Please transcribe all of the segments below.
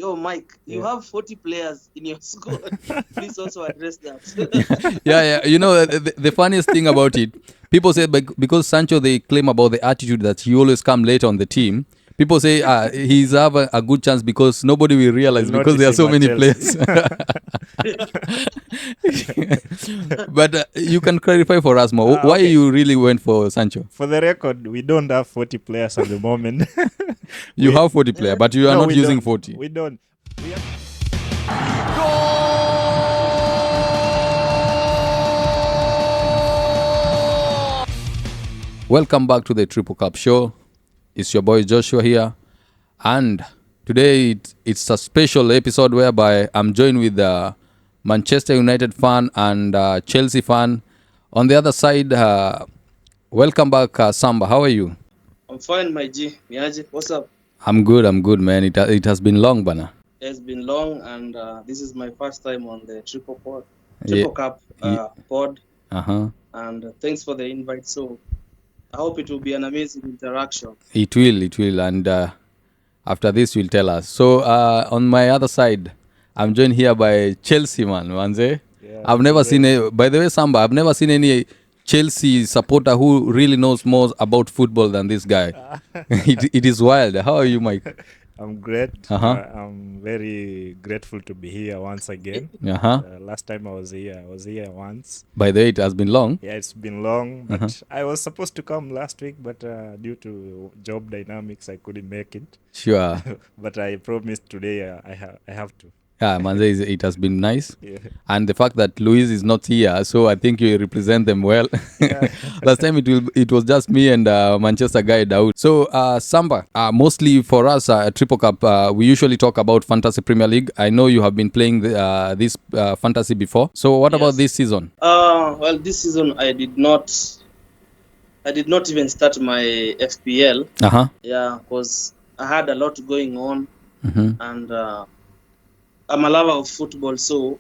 Yo, Mike, you Yeah. have 40 players in your squad. Please also address that. Yeah. You know, the funniest thing about it, people say because Sancho, they claim about the attitude that he always come late on the team. People say he's have a good chance because nobody will realize He's not because his there are team so at many Chelsea. players. But you can clarify for us more. Why Okay. you really went for Sancho? For the record, we don't have 40 players at the moment. You we have 40 player, but you are No, not we using don't. 40. We don't. We have, Welcome back to the Triple Cup Show. It's your boy Joshua here, and today it's a special episode whereby I'm joined with Manchester United fan and Chelsea fan. On the other side, welcome back, Samba. How are you? I'm fine, my G. Miaji, what's up? I'm good, man. It has been long, bana. It's been long, and this is my first time on the Yeah. Triple Cup Yeah. pod. Uh-huh. And thanks for the invite. So I hope it will be an amazing interaction. It will, and after this, you'll tell us. So on my other side, I'm joined here by Chelsea man, Manze. yeah, I've never today. seen by the way, Samba, I've never seen any Chelsea supporter who really knows more about football than this guy. It is wild. How are you, Mike? I'm great. Uh-huh. I'm very grateful to be here once again. Uh-huh. Last time I was here once. By the way, it has been long. Yeah, it's been long, but Uh-huh. I was supposed to come last week, but due to job dynamics, I couldn't make it. Sure. But I promised today I have to. Yeah, Manze, it has been nice. Yeah. And the fact that Luis is not here, so I think you represent them well. Yeah. Last time it was just me and Manchester guy Daoud. So Samba, mostly for us at Triple Cup, we usually talk about Fantasy Premier League. I know you have been playing this fantasy before. So what about Yes. this season? Well, this season I did not even start my FPL. Uh-huh. Yeah, because I had a lot going on, Mm-hmm. and I'm a lover of football, so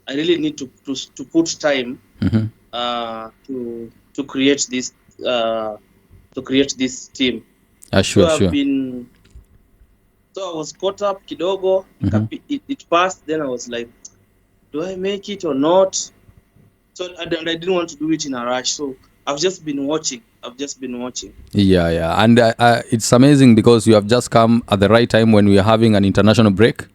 I really need to put time Mm-hmm. to create this team. Sure, So sure. I was caught up kidogo. Mhm. It passed. Then I was like, do I make it or not? So I didn't want to do it in a rush. So I've just been watching. Yeah. And it's amazing because you have just come at the right time when we are having an international break.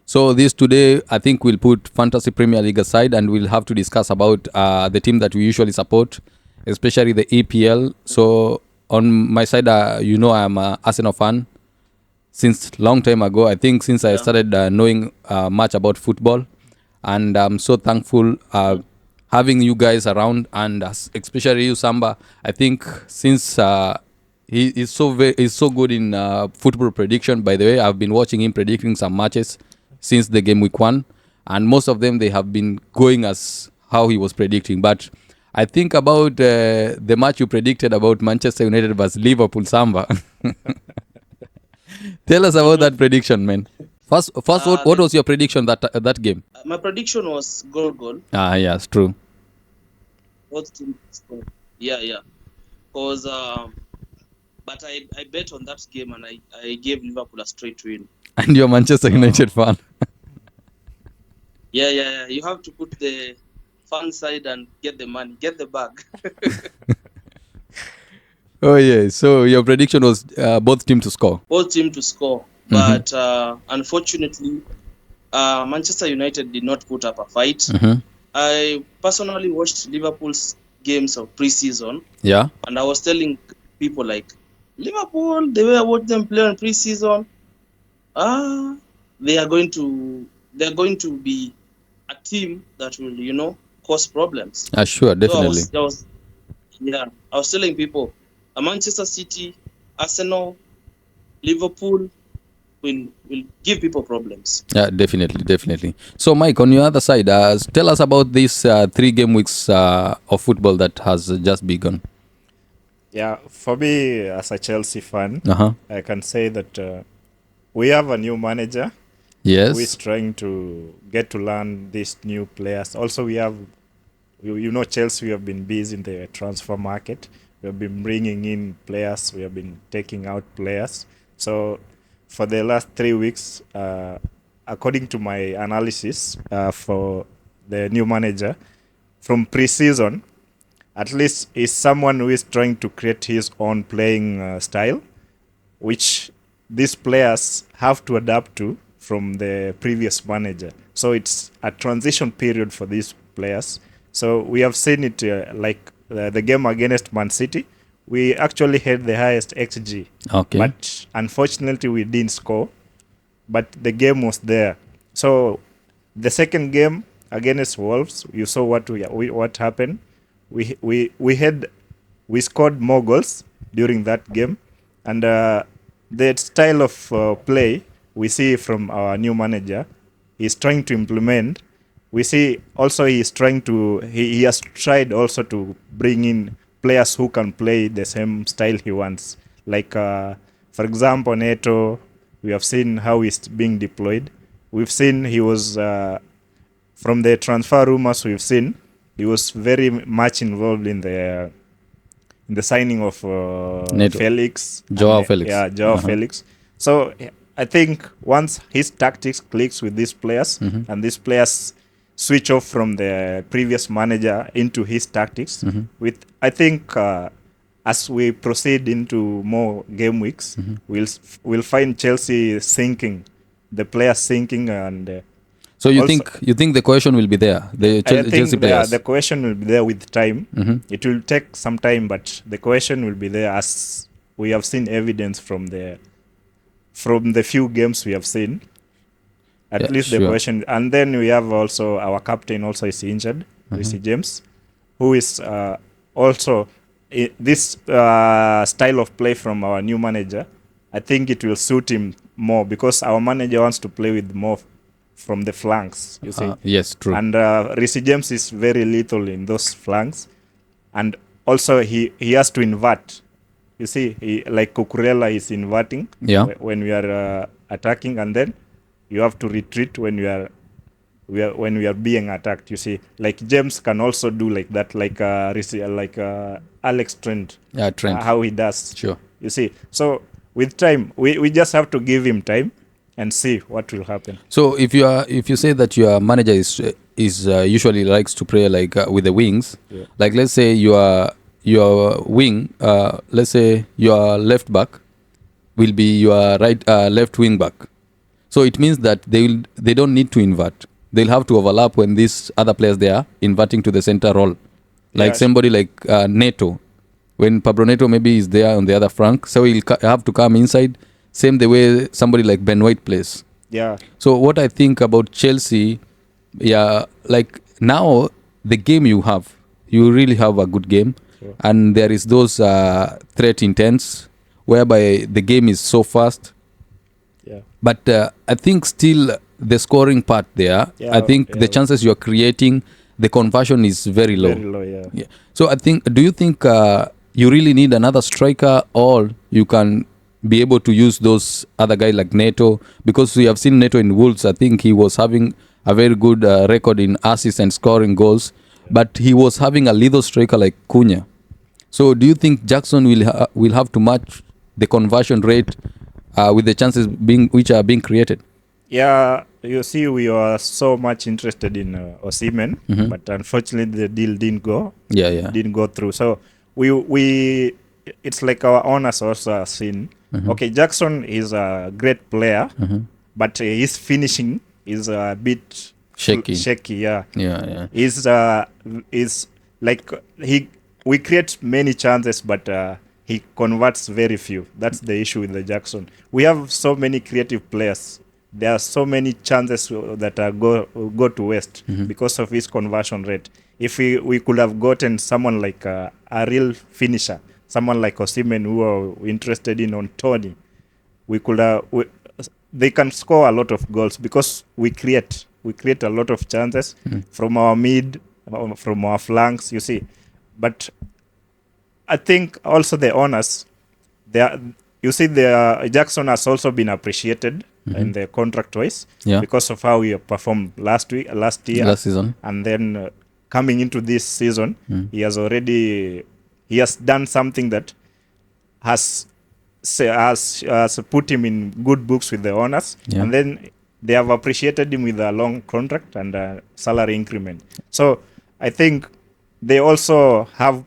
So this today, I think we'll put Fantasy Premier League aside and we'll have to discuss about the team that we usually support, especially the EPL. So on my side, I'm a Arsenal fan since long time ago. I think since I Yeah. started knowing much about football, and I'm so thankful having you guys around, and especially you, Samba. I think since he is he's so good in football prediction. By the way, I've been watching him predicting some matches since the game week 1, and most of them they have been going as how he was predicting. But I think about the match you predicted about Manchester United versus Liverpool, Samba. Tell us about that prediction, man. First, what was your prediction that game? My prediction was goal. Yeah, it's true. Both teams scored. Yeah. Because but I bet on that game and I gave Liverpool a straight win. And you're Manchester United fan. Yeah. You have to put the fun side and get the money, get the bag. Oh yeah. So your prediction was both teams to score. Both teams to score. But unfortunately, Manchester United did not put up a fight. Mm-hmm. I personally watched Liverpool's games of preseason, Yeah. and I was telling people like, Liverpool, the way I watched them play on preseason, they're going to be a team that will, cause problems. Sure, definitely. So I was telling people, Manchester City, Arsenal, Liverpool will give people problems. Yeah, definitely. So, Mike, on your other side, tell us about these 3 game weeks of football that has just begun. Yeah, for me as a Chelsea fan, Uh-huh. I can say that we have a new manager who is Yes. trying to get to learn these new players. Also, we have, Chelsea, we have been busy in the transfer market. We have been bringing in players. We have been taking out players. So for the last 3 weeks, according to my analysis for the new manager, from pre-season, at least is someone who is trying to create his own playing style, which these players have to adapt to from the previous manager. So it's a transition period for these players. So we have seen it like the game against Man City. We actually had the highest XG, Okay. but unfortunately we didn't score. But the game was there. So the second game against Wolves, you saw what happened. We scored more goals during that game, and the style of play we see from our new manager is trying to implement. We see also he has tried also to bring in players who can play the same style he wants. Like for example, Neto. We have seen how he's being deployed. We've seen he was from the transfer rumors. We've seen he was very much involved in the signing of Neto. Felix. Joao And, Felix. Yeah, Joao Felix. So I think once his tactics clicks with these players and these players switch off from the previous manager into his tactics, with I think as we proceed into more game weeks, we'll find Chelsea sinking, the players sinking, and So you also- think the cohesion will be there? The I Chelsea think players. the cohesion will be there with time. It will take some time, but the cohesion will be there, as we have seen evidence from the few games we have seen. At Yeah, least the sure. cohesion, and then we have also our captain also is injured, Reece James, who is also this style of play from our new manager. I think it will suit him more because our manager wants to play with more from the flanks. You see. Yes, true. And Reece James is very lethal in those flanks, and also he has to invert. You see, like Cucurella is inverting Yeah. when we are attacking, and then you have to retreat when when we are being attacked. You see, like James can also do like that, like Alex Trent. Yeah, Trent. How he does. Sure. You see, so with time, we just have to give him time and see what will happen. So if you say that your manager is usually likes to play like with the wings, Yeah. like let's say your wing, let's say your left back will be your left wing back. So it means that they don't need to invert. They'll have to overlap when these other players they are inverting to the center role, like Yes. somebody like Neto. When Pablo Neto maybe is there on the other flank, so he'll have to come inside. Same the way somebody like Ben White plays. Yeah. So what I think about Chelsea, yeah, like now the game you really have a good game, Sure. and there is those threat intense, whereby the game is so fast. Yeah. But I think still the scoring part there, Yeah, I think yeah. the chances you are creating, the conversion is very low. Very low. Yeah. Yeah. So do you think you really need another striker, or you can be able to use those other guys like Neto? Because we have seen Neto in Wolves. I think he was having a very good record in assists and scoring goals, but he was having a little striker like Cunha. So do you think Jackson will have to match the conversion rate with the chances which are being created? Yeah, you see, we were so much interested in Osimhen, but unfortunately the deal didn't go. Yeah. Didn't go through. So it's like our owners also have seen. Okay, Jackson is a great player, but his finishing is a bit Shaky. Shaky, yeah. Yeah. Is like we create many chances, but he converts very few. That's the issue with the Jackson. We have so many creative players. There are so many chances that go to waste because of his conversion rate. If we could have gotten someone like a real finisher, someone like Osimhen, who are interested in on Tony, we could they can score a lot of goals because we create a lot of chances from our mid, from our flanks. You see, but I think also the owners, you see, Jackson has also been appreciated in the contract wise because of how he performed last year, Last season. and then coming into this season, he has done something that has has put him in good books with the owners, Yeah. and then they have appreciated him with a long contract and a salary increment. So I think they also have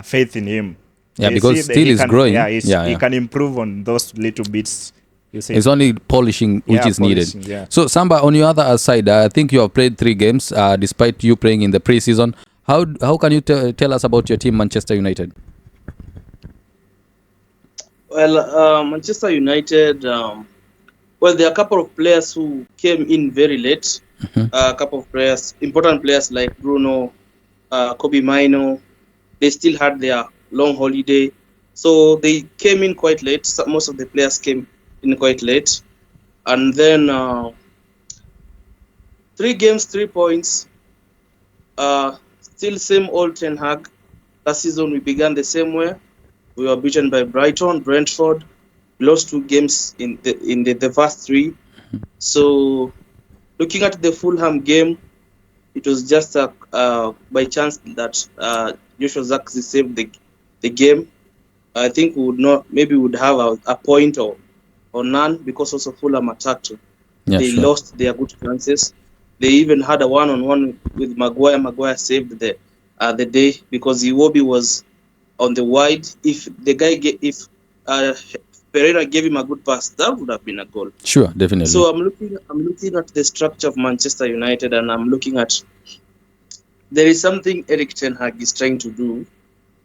faith in him. Yeah, They because see that still he is can, growing. Yeah, he yeah. can improve on those little bits. You see, It's only polishing which yeah, is needed. polishing, yeah. So, Samba, on your other side, I think you have played 3 games despite you playing in the preseason. How can you tell us about your team, Manchester United? Well, Manchester United. Well, there are a couple of players who came in very late. A couple of players, important players like Bruno, Kobe Mino. They still had their long holiday, so they came in quite late. So most of the players came in quite late, and then 3 games, 3 points. Still same old Ten Hag. Last season we began the same way. We were beaten by Brighton, Brentford. We lost 2 games in the first 3. So looking at the Fulham game, it was just by chance that Joshua Zirkzee saved the game. I think we would not, maybe we would have a point or none, because also Fulham attacked. Yeah, They sure. lost their good chances. They even had a one-on-one with Maguire. Maguire saved the day because Iwobi was on the wide. If the guy if uh, Pereira gave him a good pass, that would have been a goal. Sure, definitely. So I'm looking at the structure of Manchester United, and I'm looking at, there is something Eric Ten Hag is trying to do,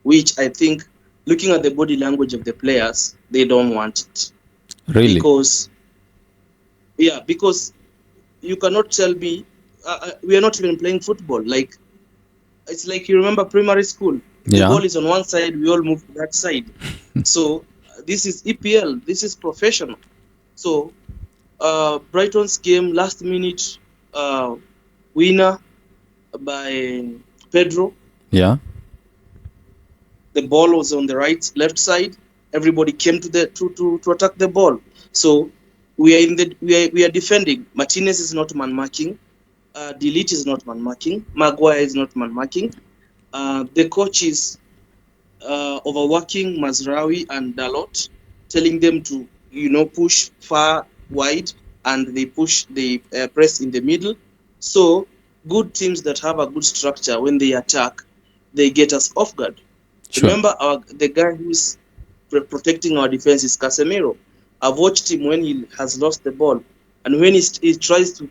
which I think, looking at the body language of the players, they don't want it. Really? Because you cannot tell me we are not even playing football. Like, it's like, you remember primary school. If the Yeah. ball is on one side, we all move to that side. So this is EPL. This is professional. So Brighton's game, last minute winner by Pedro. Yeah. The ball was on the left side. Everybody came to attack the ball. So we are defending. Martinez is not man marking. Delete is not man marking. Maguire is not man marking. The coach is overworking Mazraoui and Dalot, telling them to push far wide, and they press in the middle. So good teams that have a good structure, when they attack, they get us off guard. Sure. Remember, the guy who's protecting our defense is Casemiro. I've watched him when he has lost the ball, and when he tries to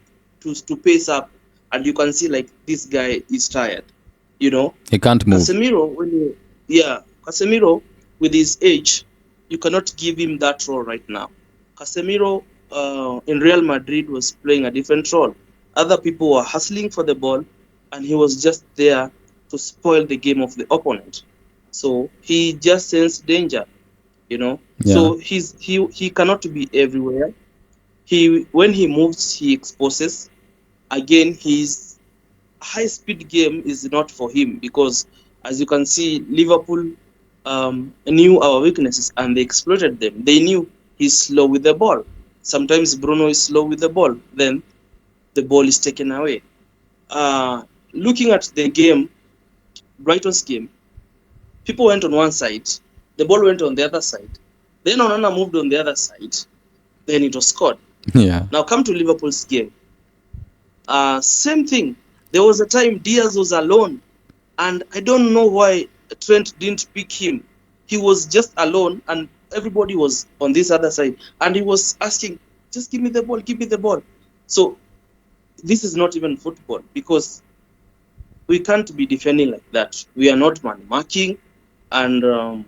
pace up, and you can see, like, this guy is tired. He can't move. Casemiro, with his age, you cannot give him that role right now. Casemiro in Real Madrid was playing a different role. Other people were hustling for the ball, and he was just there to spoil the game of the opponent. So he just sensed danger, Yeah. So he cannot be everywhere. When he moves, he exposes. Again, his high-speed game is not for him, because, as you can see, Liverpool knew our weaknesses and they exploited them. They knew he's slow with the ball. Sometimes Bruno is slow with the ball. Then the ball is taken away. Looking at the game, Brighton's game, people went on one side, the ball went on the other side. Then Onana moved on the other side. Then it was scored. Yeah. Now come to Liverpool's game. Same thing. There was a time Diaz was alone, and I don't know why Trent didn't pick him. He was just alone, and everybody was on this other side, and he was asking, just give me the ball, give me the ball. So this is not even football, because we can't be defending like that. We are not man marking, and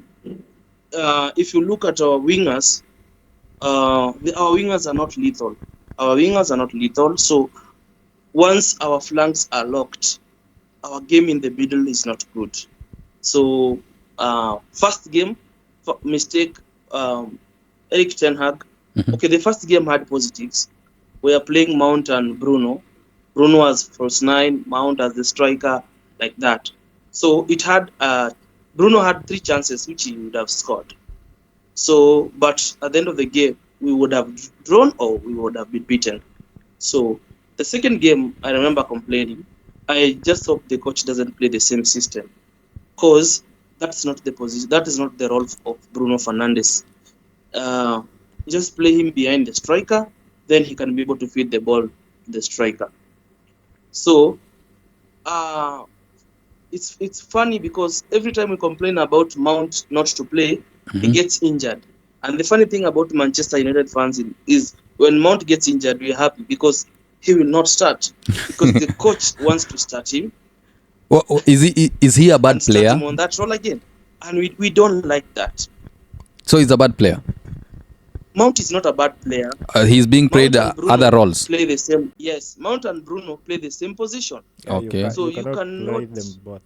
if you look at our wingers, our wingers are not lethal. Our wingers are not lethal. So once our flanks are locked, our game in the middle is not good. So first game, mistake, Eric Ten Hag. Okay, the first game had positives. We are playing Mount and Bruno. Bruno as false 9, Mount as the striker, like that. So it had Bruno had 3 chances which he would have scored. So, but at the end of the game, we would have drawn or we would have been beaten. So the second game, I remember complaining. I just hope the coach doesn't play the same system, because That's not the position. That is not the role of Bruno Fernandes. Uh, just play him behind the striker, then he can be able to feed the ball to the striker. So uh, it's funny because every time we complain about Mount not to play, he Mhm. gets injured. And the funny thing about Manchester United fans is when Mount gets injured, we're happy because he will not start because the coach wants to start him Is he a and bad start him player? on that role again. And we don't like that. So he's a bad player. Mount is not a bad player. He's being Mount played and other Bruno roles. play the same. Yes, Mount and Bruno play the same position. Yeah, you Okay. can So you you cannot play cannot. them both.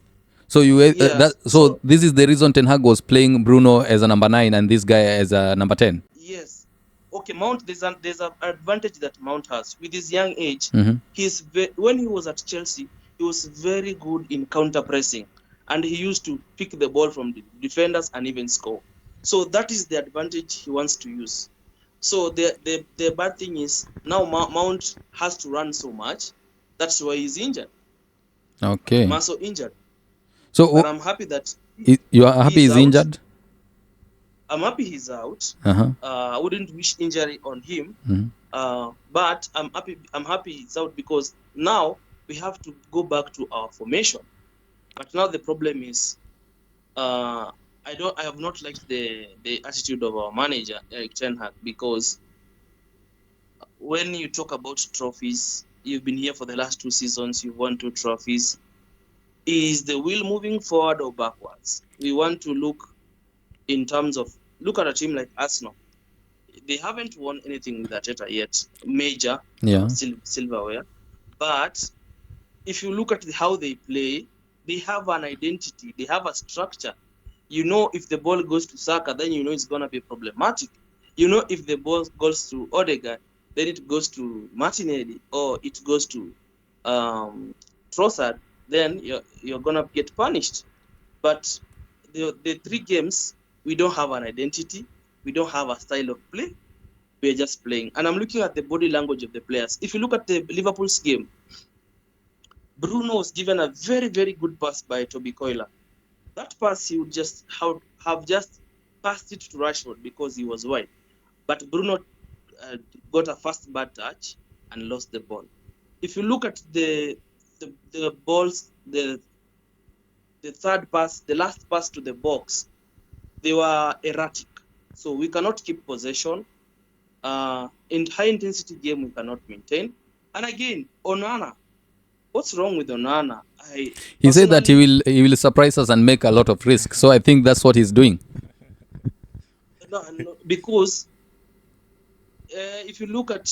So Yeah. so this is the reason Ten Hag was playing Bruno as a number 9 and this guy as a number 10. Yes. Okay, Mount. There's an advantage that Mount has with his young age. Mhm. When he was at Chelsea, he was very good in counter pressing, and he used to pick the ball from the defenders and even score. So that is the advantage he wants to use. So the bad thing is now Mount has to run so much. That's why he's injured, Okay. muscle injured. So But I'm happy that you are happy he's he's out. injured? I'm happy he's out. Uh-huh. I wouldn't wish injury on him. Mhm. But I'm happy. I'm happy he's out because now we have to go back to our formation. But now the problem is, uh, I have not liked the attitude of our manager Eric Ten Hag because when you talk about trophies, you've been here for the last 2 seasons. You've won 2 trophies. Is the wheel moving forward or backwards? We want to look in terms of look at a team like Arsenal. They haven't won anything with Arteta yet, major Yeah. silverware. But if you look at how they play, they have an identity, they have a structure. You know, if the ball goes to Saka, then you know it's gonna be problematic. You know, if the ball goes to Odegaard, then it goes to Martinelli or it goes to Trossard, then you're gonna get punished. But the 3 games, we don't have an identity, we don't have a style of play. We're just playing. And I'm looking at the body language of the players. If you look at the Liverpool's game, Bruno was given a very, very good pass by Toby Coyler. That pass, he would just have just passed it to Rashford because he was wide. But Bruno got a fast bad touch and lost the ball. If you look at the balls, the third pass, the last pass to the box, they were erratic. So we cannot keep possession. In high intensity game, we cannot maintain. And again, Onana, what's wrong with Onana? I He said that personally, he will surprise us and make a lot of risk. So I think that's what he's doing. no, because if you look at,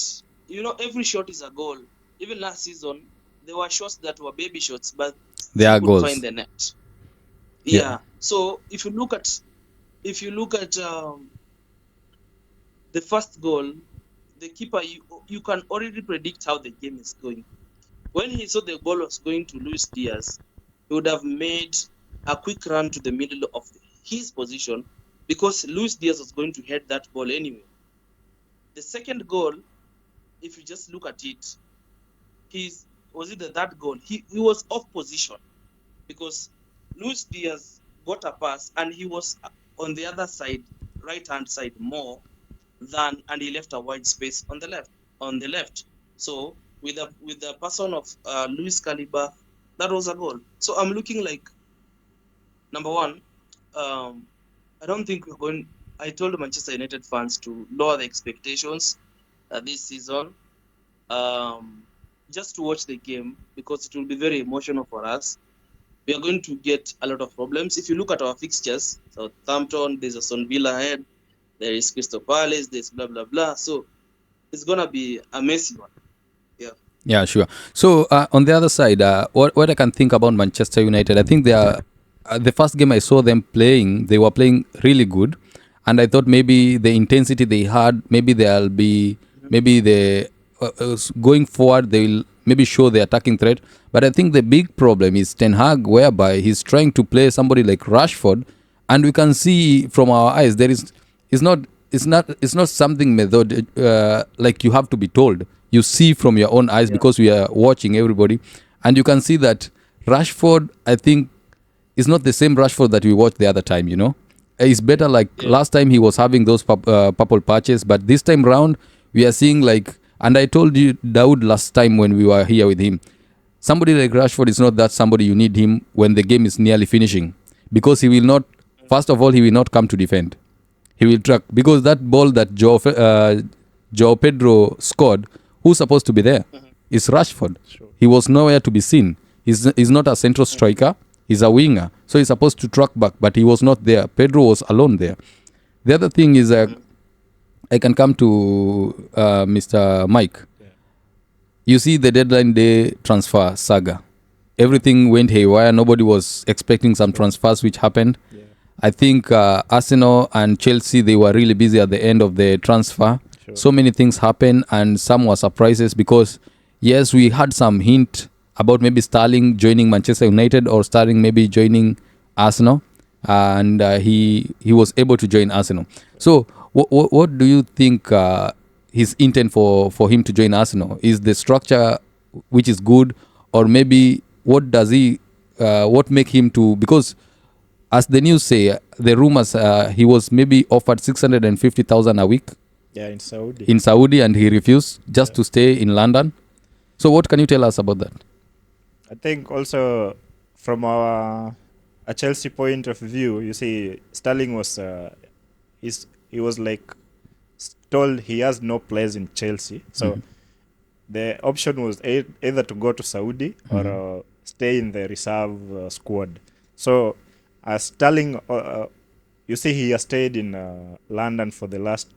every shot is a goal. Even last season, there were shots that were baby shots, but They still are could find goals. the net. Yeah. Yeah. So if you look at the first goal, the keeper, you can already predict how the game is going. When he saw the ball was going to Luis Diaz, he would have made a quick run to the middle of his position because Luis Diaz was going to head that ball anyway. The second goal, if you just look at it, was it the third goal? He was off position because Luis Diaz got a pass and he was on the other side, right hand side more and he left a wide space on the left. So with the person of Luis Caliba, that was a goal. So I'm looking like number one. I don't think we're going. I told Manchester United fans to lower the expectations this season, just to watch the game because it will be very emotional for us. We are going to get a lot of problems. If you look at our fixtures, Southampton, there's Aston Villa ahead, there is Crystal Palace, there's blah blah blah. So it's gonna be a messy one. Yeah. Yeah, sure. So on the other side, what I can think about Manchester United, I think they are the first game I saw them playing, they were playing really good, and I thought maybe the intensity they had, maybe they'll be Mhm. maybe the going forward they will maybe show the attacking threat. But I think the big problem is Ten Hag, whereby he's trying to play somebody like Rashford, and we can see from our eyes there is it's not it's not something method like you have to be told. You see from your own eyes Yeah. because we are watching everybody, and you can see that Rashford, I think it's not the same Rashford that we watched the other time, you know. It's better like Yeah. last time he was having those purple patches, but this time round we are seeing like, and I told you Daud last time when we were here with him, somebody like Rashford is not that somebody you need him when the game is nearly finishing, because he will not, first of all, he will not come to defend. He will track, because that ball that Joe Pedro scored, who's supposed to be there? Is Rashford. Sure. He was nowhere to be seen. He's not a central striker. He's a winger. So he's supposed to track back, but he was not there. Pedro was alone there. The other thing is, I can come to Mr. Mike. Yeah. You see the deadline day transfer saga. Everything went haywire. Nobody was expecting some transfers which happened. Yeah. I think Arsenal and Chelsea, they were really busy at the end of the transfer. Sure. So many things happened, and some were surprises because, yes, we had some hint about maybe Sterling joining Manchester United or Sterling maybe joining Arsenal, and he was able to join Arsenal. So what do you think his intent for him to join Arsenal? Is the structure which is good, or maybe what does he what make him to, because as the news say, the rumors he was maybe offered 650,000 a week Yeah, in Saudi. in Saudi, and he refused just to stay in London. So what can you tell us about that? I think also from a Chelsea point of view, you see, Sterling was he was like told he has no place in Chelsea, so the option was either to go to Saudi or stay in the reserve squad. So Sterling, you see, he has stayed in London for the last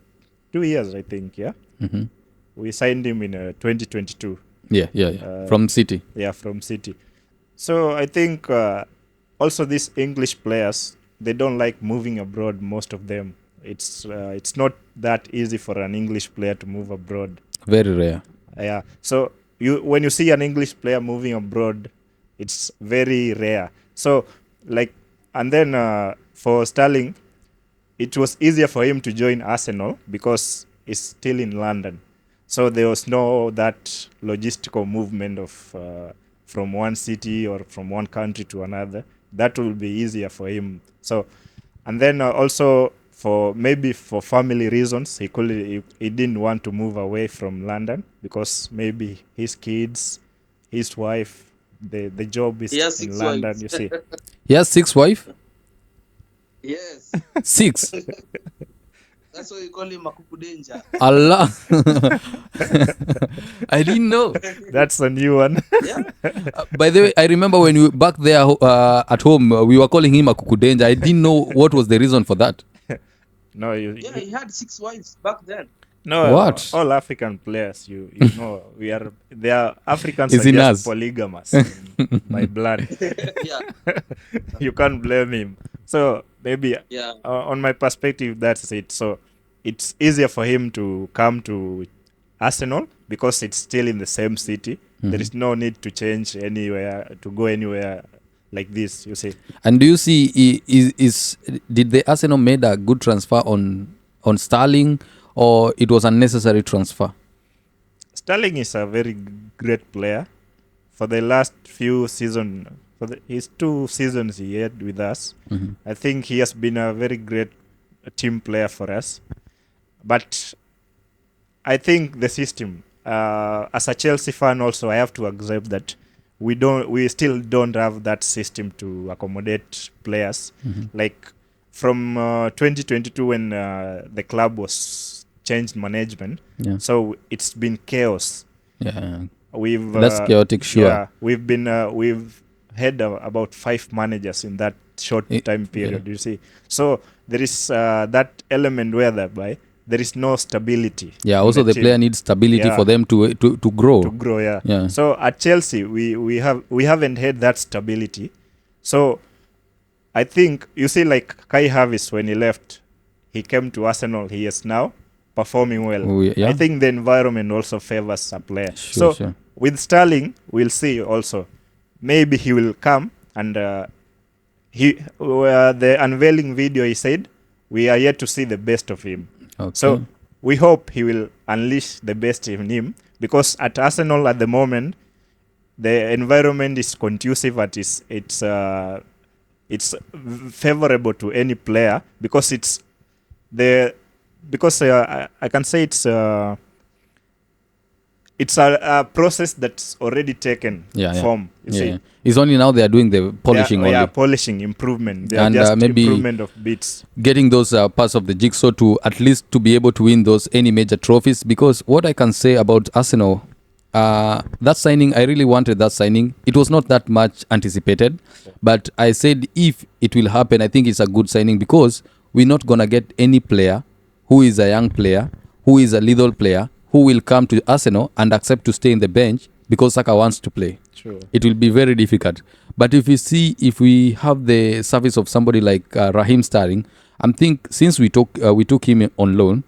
2 years, I think. Yeah, Mm-hmm. we signed him in 2022. Yeah. From City. Yeah, from City. So I think also these English players, they don't like moving abroad. Most of them, it's not that easy for an English player to move abroad. Very rare. Yeah. So when you see an English player moving abroad, it's very rare. So like, and then for Sterling, it was easier for him to join Arsenal because he's still in London. So there was no that logistical movement of from one city or from one country to another. That will be easier for him. So, and then also for maybe for family reasons, he didn't want to move away from London because maybe his kids, his wife, the job is He has in 6 London. wives. You see, He has 6 wife. Yes. 6. That's why you call him Makuku Danger. Allah. I didn't know. that's a new one. Yeah. By the way, I remember when we back there at home, we were calling him a kukudenja. I didn't know what was the reason for that. No, Yeah, he had 6 wives back then. no. What? All African players, you know, they are Africans Is are in just us. polygamous in my blood. Yeah. You can't blame him. So maybe Yeah. on my perspective, that's it. So it's easier for him to come to Arsenal because it's still in the same city. There is no need to change anywhere, to go anywhere like this, you see. And do you see, did the Arsenal made a good transfer on Sterling, or it was unnecessary transfer? Sterling is a very great player. For the last few seasons, his 2 seasons he had with us, I think he has been a very great team player for us. But I think the system, as a Chelsea fan, also I have to accept that we still don't have that system to accommodate players. Like from 2022 when the club was changed management, Yeah. so it's been chaos. Yeah. We've That's chaotic, sure. Yeah, we've had about 5 managers in that short time period. Yeah. You see, so there is that element whereby there is no stability. Yeah, in also the team player needs stability Yeah. for them to grow. to grow. Yeah. Yeah. So at Chelsea, we haven't had that stability. So I think you see, like Kai Havertz, when he left, he came to Arsenal. He is now performing well. Oh, yeah. I think the environment also favors a player. Sure, so sure. with Sterling, we'll see also. Maybe he will come and the unveiling video, he said, we are yet to see the best of him. Okay. So we hope he will unleash the best in him, because at Arsenal at the moment, the environment is conducive. it's favorable to any player because it's the because I can say it's a process that's already taken Yeah, yeah, form. You yeah, see, yeah. It's only now they are doing the polishing yeah, only, polishing, improvement. They are and just maybe improvement of bits. getting those parts of the jigsaw to at least to be able to win those any major trophies. Because what I can say about Arsenal, that signing, I really wanted that signing. It was not that much anticipated, but I said if it will happen, I think it's a good signing because we're not gonna get any player who is a young player, who is a lethal player, who will come to Arsenal and accept to stay in the bench because Saka wants to play. True. It will be very difficult. But if you see, if we have the service of somebody like Raheem Sterling, I think since we took him on loan,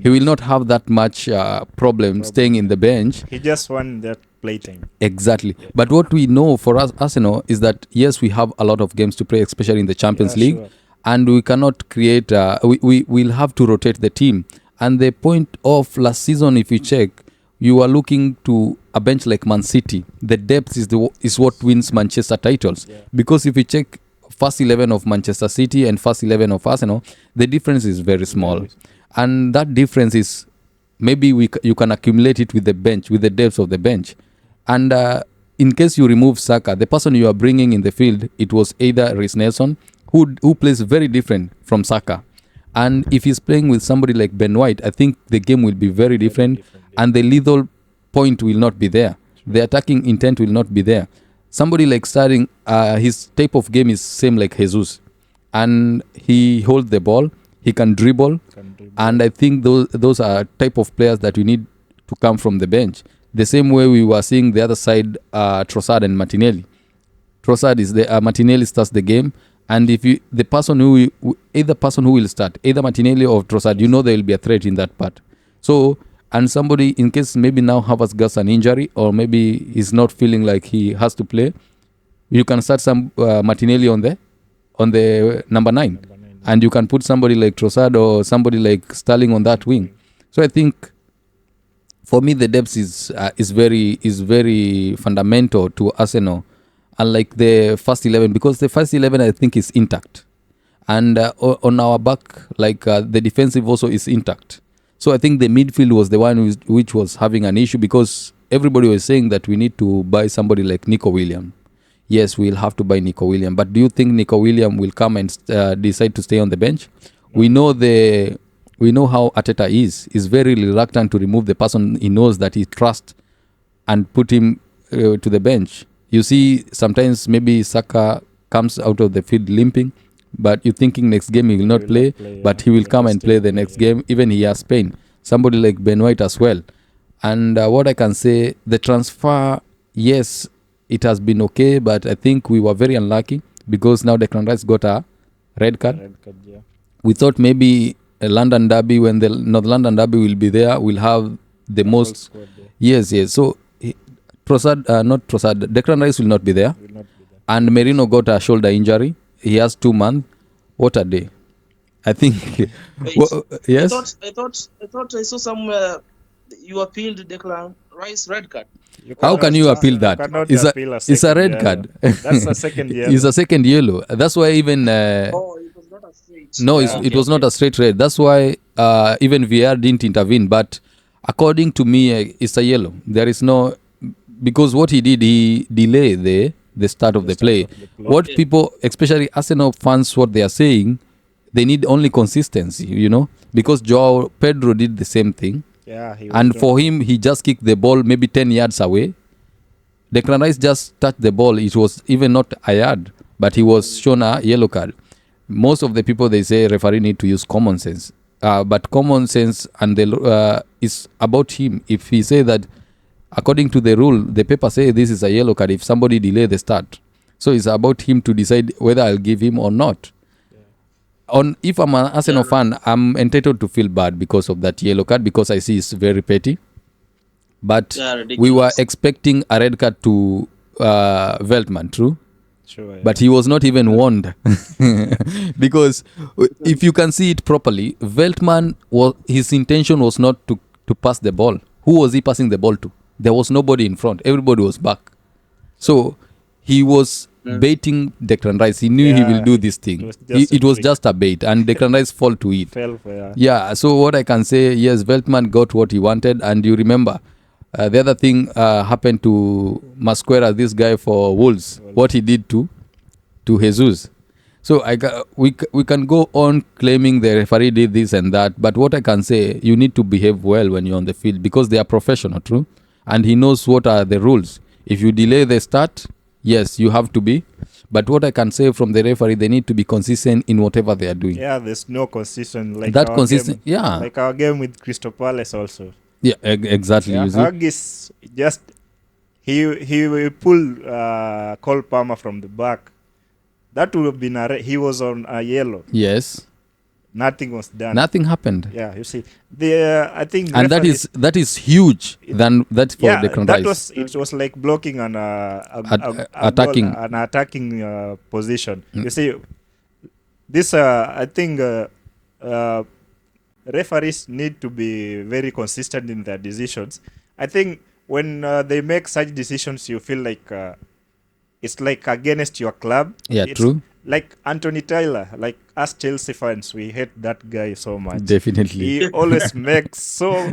he will not have that much problem staying in the bench. He just won that playtime. Exactly. But what we know for us, Arsenal, is that yes, we have a lot of games to play, especially in the Champions Yeah, League, sure. and we cannot create. We will have to rotate the team. And the point of last season, if you check, you are looking to a bench like Man City. The depth is what wins Manchester titles. Yeah. Because if you check first 11 of Manchester City and first 11 of Arsenal, the difference is very small. Very small. And that difference is maybe you can accumulate it with the bench, with the depth of the bench. And in case you remove Saka, the person you are bringing in the field, it was either Reece Nelson, who plays very different from Saka. And if he's playing with somebody like Ben White, I think the game will be very different, and the lethal point will not be there. The attacking intent will not be there. Somebody like starting, his type of game is same like Jesus, and he holds the ball, he can dribble, and I think those are type of players that we need to come from the bench. The same way we were seeing the other side, Trossard and Martinelli. Trossard is the Martinelli starts the game, and if you the person either person who will start, either Martinelli or Trossard, you know there will be a threat in that part. So, and somebody in case maybe now Havertz gets an injury or maybe he's not feeling like he has to play, you can start some Martinelli on the number 9, and you can put somebody like Trossard or somebody like Sterling on that wing. So I think for me the depth is very fundamental to Arsenal, unlike the first 11, because the first 11 I think is intact, and on our back, like the defensive also is intact. So I think the midfield was the one which was having an issue, because everybody was saying that we need to buy somebody like Nico Williams. Yes, we'll have to buy Nico Williams, but do you think Nico Williams will come and decide to stay on the bench? We know how Arteta is. He's very reluctant to remove the person he knows that he trusts and put him to the bench. You see, sometimes maybe Saka comes out of the field limping, but you're thinking next game he will not play, but he will come and play the next game. Even he has Spain. Somebody like Ben White as well. And what I can say, the transfer, yes, it has been okay, but I think we were very unlucky because now Declan Rice got a red card. Yeah. We thought maybe a London derby, when the North London derby will be there, we'll have the most. Squad, yeah. Yes. So not Trossard, Declan Rice will not be there. Will not be there. And Merino got a shoulder injury. He has 2 months. What a day! I think. Wait, Yes. I thought I saw somewhere you appealed Declan Rice red card. How can you appeal that? Cannot It's appeal it's a second red yellow. card. That's a second yellow. It's a second yellow. That's why even Oh, it was not a straight. no, Yeah. it was not a straight red. That's why even VR didn't intervene. But according to me, it's a yellow. There is no, because what he did, he delayed the start of the play. What Okay. people, especially Arsenal fans, what they are saying, they need only consistency. Because Joao Pedro did the same thing. Yeah, he was And doing- for him, he just kicked the ball maybe 10 yards away. Declan Rice just touched the ball. It was even not a yard, but he was shown a yellow card. Most of the people, they say referee need to use common sense. But common sense and is about him. If he say that, according to the rule, the paper say this is a yellow card if somebody delay the start. So it's about him to decide whether I'll give him or not. If I'm an Arsenal fan, I'm entitled to feel bad because of that yellow card, because I see it's very petty. But Yeah, we were ridiculous. expecting a red card to Veltman, true? Sure, yeah. But he was not even warned. Because if you can see it properly, Veltman, his intention was not to pass the ball. Who was he passing the ball to? There was nobody in front. Everybody was back. So he was baiting Declan Rice. He knew he will Yeah, do this it thing. was just a It was trick. just a bait, and Declan Rice fall to it. Fell for Yeah, so what I can say, yes, Veltman got what he wanted, and you remember the other thing happened to Masquera, this guy for Wolves, what he did to Jesus. So we can go on claiming the referee did this and that, but what I can say, you need to behave well when you're on the field because they are professional, true, and he knows what are the rules. If you delay the start, yes, you have to be. But what I can say from the referee, they need to be consistent in whatever they are doing. yeah. There's no consistent That consistent, yeah, like our game with Crystal Palace also. yeah, exactly. Yeah, You see, Haggis just he pulled Cole Palmer from the back. That would have been he was on a yellow. yes, Nothing was done. nothing happened, Yeah, you see, the I think and referees, that is huge. Than that's for yeah, Declan that Rice. was it was like blocking an a goal, Attacking. an attacking position. You see, this I think referees need to be very consistent in their decisions. I think when they make such decisions, you feel like it's like against your club. Yeah, It's true. like Anthony Taylor, like us Chelsea fans, we hate that guy so much. Definitely. He always makes so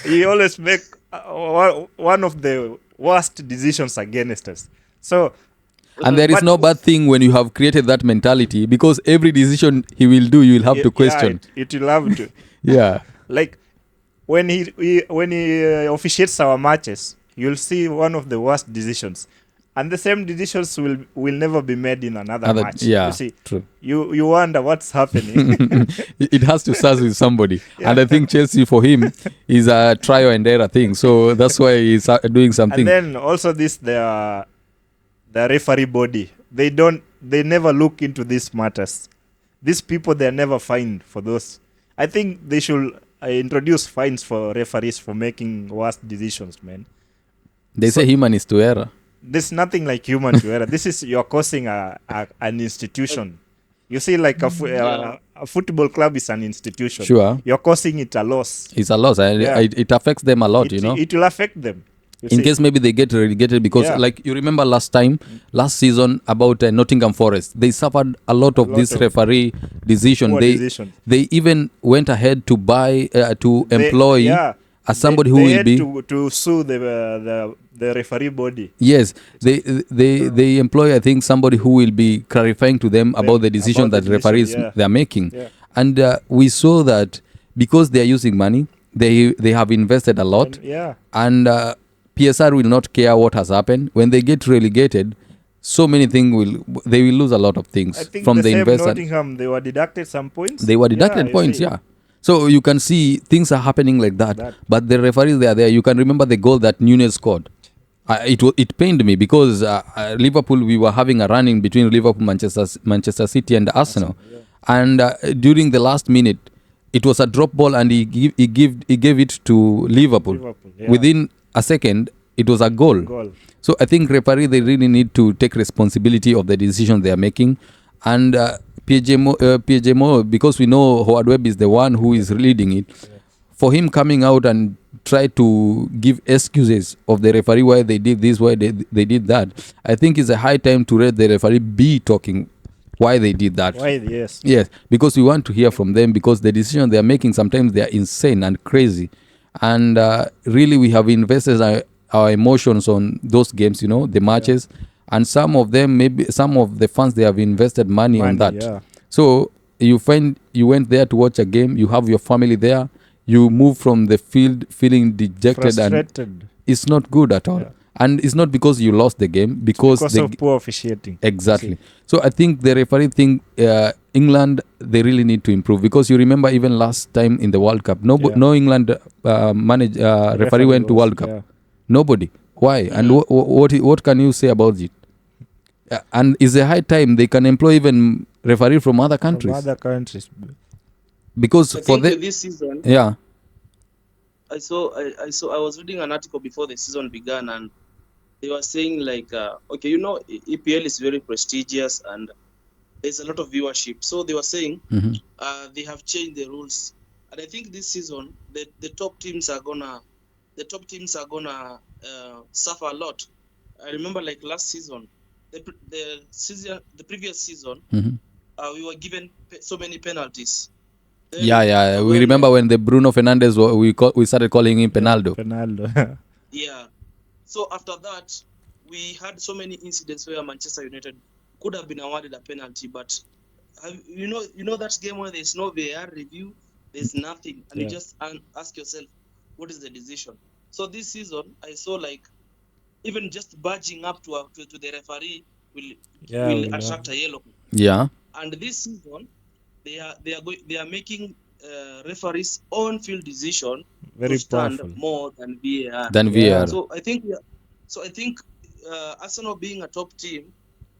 he always make one of the worst decisions against us. So, And there is but no bad thing when you have created that mentality because every decision he will do, you will have to yeah, question. it will have to Yeah. like when he officiates our matches, you'll see one of the worst decisions, and the same decisions will never be made in another match. Yeah, You see, true. you wonder what's happening. It has to start with somebody. Yeah. And I think Chelsea for him is a trial and error thing. So that's why he's doing something. And then also this the referee body. They never look into these matters. These people they're never fined for those. I think they should introduce fines for referees for making worse decisions, man. They say human is to error. There's nothing like human to error. This is you're causing an institution. You see, like a football club is an institution. Sure. You're causing it a loss. It's a loss. And Yeah. it affects them a lot, It will affect them. You in see. case maybe they get relegated because Yeah. like you remember last season about Nottingham Forest, they suffered a lot of lot this of referee decision. poor decision. They even went ahead to buy to They- employ yeah, somebody they who will had be to sue the referee body. yes, they employ, I think, somebody who will be clarifying to them about the decision about the that referees decision, yeah. they are making. Yeah. And we saw that because they are using money, they have invested a lot. Yeah. And PSR will not care what has happened when they get relegated. So many things they will lose a lot of things I think from the the same investor. Nottingham, they were deducted some points. They were deducted you points, see. yeah. So you can see things are happening like that. But the referees, they are there. You can remember the goal that Nunez scored. It pained me because Liverpool, we were having a run in between Liverpool, Manchester City, and Arsenal. And during the last minute, it was a drop ball, and he gave it to Liverpool. Liverpool, yeah. Within a second, it was a goal. Goal. So I think referee, they really need to take responsibility of the decision they are making. And PJ because we know Howard Webb is the one who is leading it. For him coming out and try to give excuses of the referee why they did this, why they did that, I think it's a high time to let the referee be talking why they did that. Why? Yes. Yes, because we want to hear from them because the decision they are making sometimes they are insane and crazy, and really we have invested our emotions on those games, the matches, and some of them, maybe some of the fans, they have invested money on that. Yeah. So you find you went there to watch a game, you have your family there, you move from the field feeling dejected, and Frustrated it's not good at all. Yeah. And it's not because you lost the game, because of poor officiating. exactly. So I think the referee thing, England, they really need to improve, because you remember even last time in the World Cup, no England referee went to World Cup. Yeah. Nobody. Why? And what can you say about it? And it's a high time they can employ even referee from other countries, From other countries. because I for think this season, yeah, I was reading an article before the season began, and they were saying like, okay, EPL is very prestigious and there's a lot of viewership. So they were saying they have changed the rules, and I think this season the top teams are gonna suffer a lot. I remember like last season, the previous season, Mhm. we were given so many penalties. Yeah, Then yeah. We when remember when the Bruno Fernandes we started calling him Yeah, Penaldo. Penaldo. yeah, so after that we had so many incidents where Manchester United could have been awarded a penalty, but that game where there's no VAR review, there's nothing, and you Yeah, just ask yourself, what is the decision? So this season, I saw like even just badging up to the referee will yeah, will we'll have attract a yellow. Yeah. And this season, they are making referees on field decision to very stand powerful. more than VAR. Then Yeah, VR. So I think Arsenal being a top team,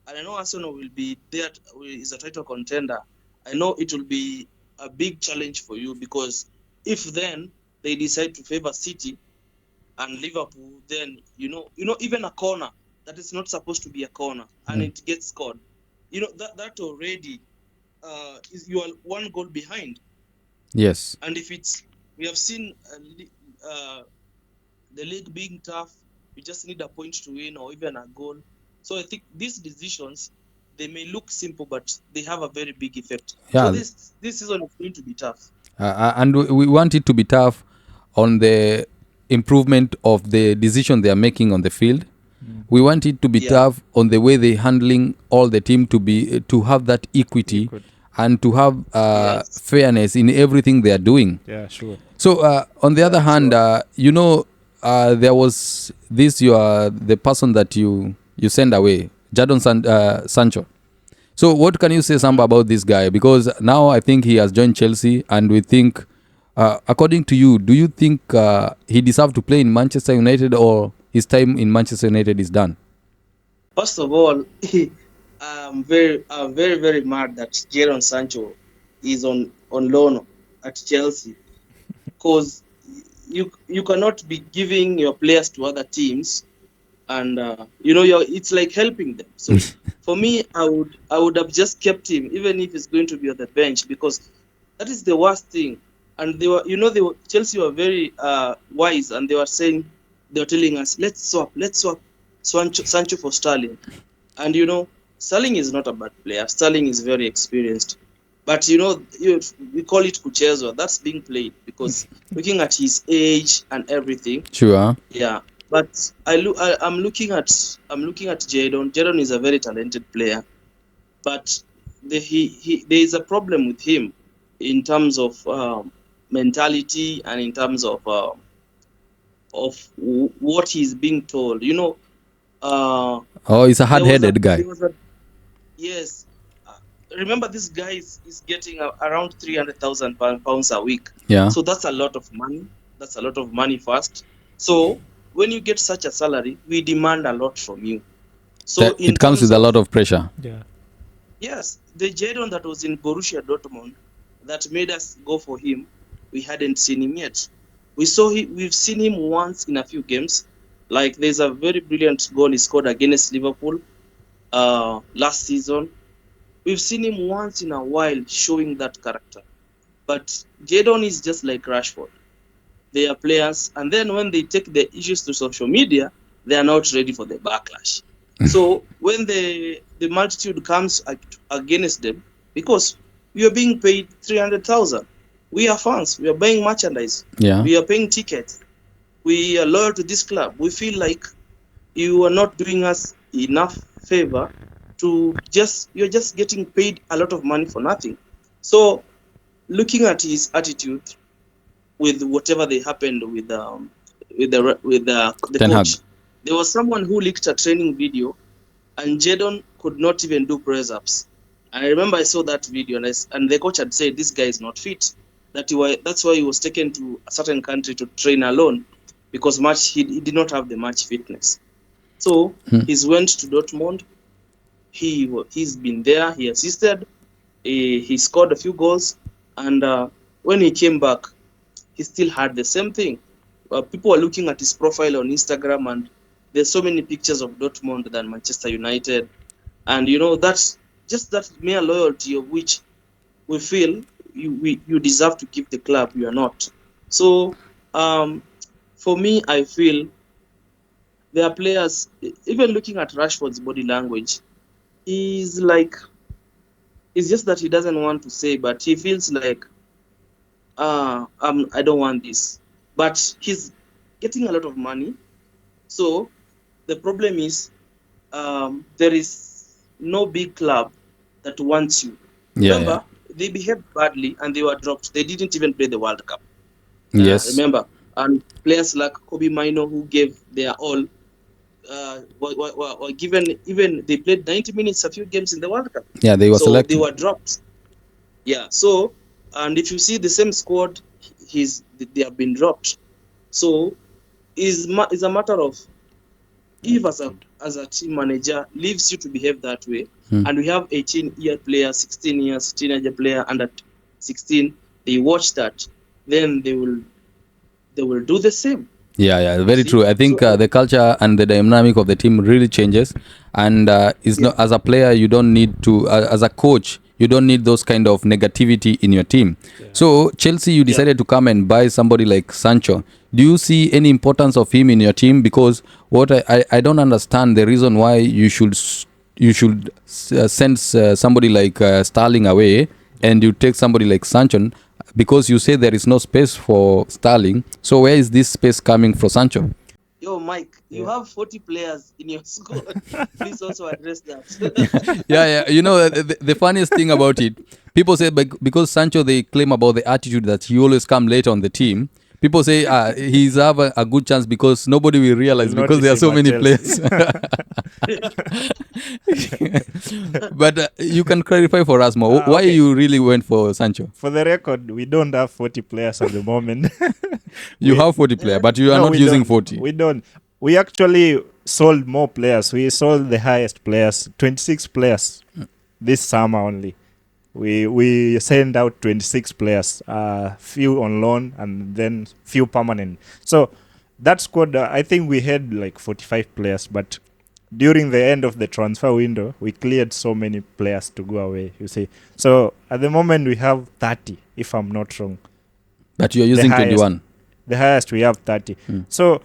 and I know Arsenal will be there is a title contender. I know it will be a big challenge for you, because if then they decide to favor City and Liverpool, then even a corner that is not supposed to be a corner and Mm. it gets scored, that already you are one goal behind. Yes. And if it's we have seen the league being tough, we just need a point to win or even a goal. So I think these decisions, they may look simple, but they have a very big effect. So Yeah. this season is going to be tough. And we want it to be tough on the improvement of the decision they are making on the field. We want it to be Yeah. tough on the way they handling all the team to have that equity equal. and to have Yes. fairness in everything they are doing. Yeah, sure. So on the other Yeah. hand, Sure. there was this the person that you send away, Sancho. So what can you say, Mhm. Samba, about this guy? Because now I think he has joined Chelsea, and we think, according to you, do you think he deserves to play in Manchester United, or his time in Manchester United is done? First of all, I'm very mad that Jadon Sancho is on loan at Chelsea, because you cannot be giving your players to other teams, and it's like helping them. So for me, I would have just kept him, even if he's going to be on the bench, because that is the worst thing. And Chelsea were very wise, and they were telling us, let's swap Sancho for Sterling. And Sterling is not a bad player. Sterling is very experienced. But we call it Kuchezo. That's being played, because looking at his age and everything, Sure. yeah. But I'm looking at Jadon. Jadon is a very talented player, but there is a problem with him in terms of mentality, and in terms of what he's being told. Uh, Oh, he's a there was a hard-headed guy. there was a Yes. Remember, this guy is getting around 300,000 pounds a week. Yeah. So that's a lot of money. That's a lot of money first. So when you get such a salary, we demand a lot from you. So That in it comes terms with a of, lot of pressure. Yeah, yes, the Jadon that was in Borussia Dortmund that made us go for him, we hadn't seen him yet. We've seen him once in a few games. Like, there's a very brilliant goal he scored against Liverpool last season. We've seen him once in a while showing that character. But Jadon is just like Rashford. They are players, and then when they take the issues to social media, they are not ready for the backlash. So when the multitude comes against them, because we are being paid 300,000, we are fans. We are buying merchandise. Yeah. We are paying tickets. We are loyal to this club. We feel like you are not doing us enough favor you're just getting paid a lot of money for nothing. So looking at his attitude with whatever they happened with the Ten Hag. coach, there was someone who leaked a training video, and Jadon could not even do press ups. And I remember I saw that video, and the coach had said this guy is not fit. That's why he was taken to a certain country to train alone, because he did not have the match fitness. So Hmm. he's went to Dortmund. He's been there. He assisted. He scored a few goals, and when he came back, he still had the same thing. People are looking at his profile on Instagram, and there's so many pictures of Dortmund than Manchester United, and that's just that mere loyalty of which we feel you deserve to give the club. You are not. So, for me, I feel there are players, even looking at Rashford's body language, he's like, it's just that he doesn't want to say, but he feels like, I don't want this. But he's getting a lot of money. So the problem is, there is no big club that wants you. Yeah, yeah. Remember, they behaved badly and they were dropped. They didn't even play the World Cup. Yes. Remember, and players like Kobe Mino who gave their all, were given, even they played 90 minutes a few games in the World Cup. Yeah, they were So they selected. were dropped. Yeah. So, and if you see the same squad, they have been dropped. So is a matter of, if as a team manager leaves you to behave that way, and we have 18-year player, 16 years teenager player under 16, they watch that, then they will do the same. Yeah, yeah, You very see, true. I so think the culture and the dynamic of the team really changes, and is yeah, not as a player you don't need to. As a coach, you don't need those kind of negativity in your team. So Chelsea, you yeah. decided to come and buy somebody like Sancho. Do you see any importance of him in your team? Because what I don't understand the reason why you should send somebody like Starling away and you take somebody like Sancho, because you say there is no space for Starling. So where is this space coming for Sancho? Yo, Mike, you Yeah. have 40 players in your squad. Please also address that. Yeah, yeah. You know, the funniest thing about it, people say because Sancho, they claim about the attitude that he always come late on the team. People say he's have a good chance because nobody will We'll realize because notice there are him so at many Chelsea. players. But you can clarify for us more. Why Okay. you really went for Sancho? For the record, we don't have 40 players at the moment. You we have 40 player, Eh? but you are No, not we using don't. 40. We don't. We actually sold more players. We sold the highest players, 26 players this summer only. We sent out 26 players, few on loan and then few permanent. So that squad, I think we had like 45 players, but during the end of the transfer window, we cleared so many players to go away, you see. So at the moment, we have 30, if I'm not wrong. But you are The using highest. 21. The highest, we have 30. Mm. So